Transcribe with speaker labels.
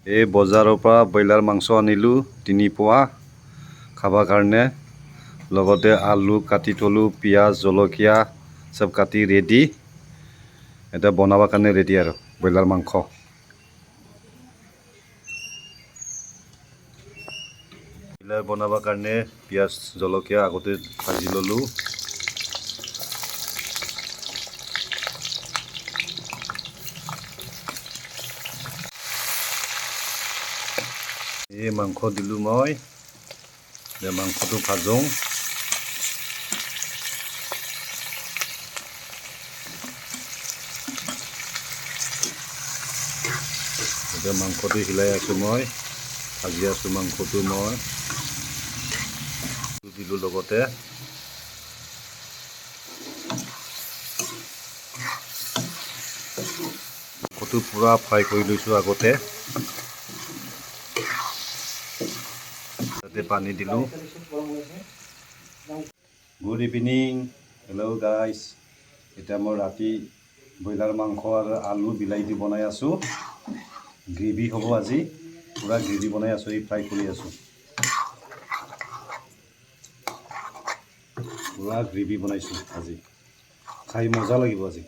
Speaker 1: এই বজাৰৰ পৰা ব্ৰইলাৰ মাংস আনিলোঁ 3 পোৱা খাবৰ কাৰণে। লগতে আলু কাটি থলোঁ, পিঁয়াজ জলকীয়া চব কাটি ৰেডি। এটা বনাবৰ কাৰণে ৰেডি আৰু ব্ৰইলাৰ মাংস। ব্ৰইলাৰ বনাবৰ কাৰণে পিঁয়াজ জলকীয়া আগতে ভাজি ল'লোঁ। এই মাংস দিলোঁ মই। মাংসটো ভাজোঁ। এতিয়া মাংসটো হিলাই আছোঁ মই, ভাজি আছোঁ মাংসটো মই। দিলোঁ লগতে। মাংসটো পূৰা ফ্ৰাই কৰি লৈছোঁ আগতে। তাতে পানী দিলোঁ। Good evening, hello' guys. এতিয়া মই ৰাতি ব্ৰইলাৰ মাংস আৰু আলু বিলাহী দি বনাই আছোঁ। গ্ৰেভি হ'ব আজি, পূৰা গ্ৰেভি বনাই আছোঁ, এই ফ্ৰাই কৰি আছোঁ। পূৰা গ্ৰেভি বনাইছোঁ আজি, খাই মজা লাগিব আজি।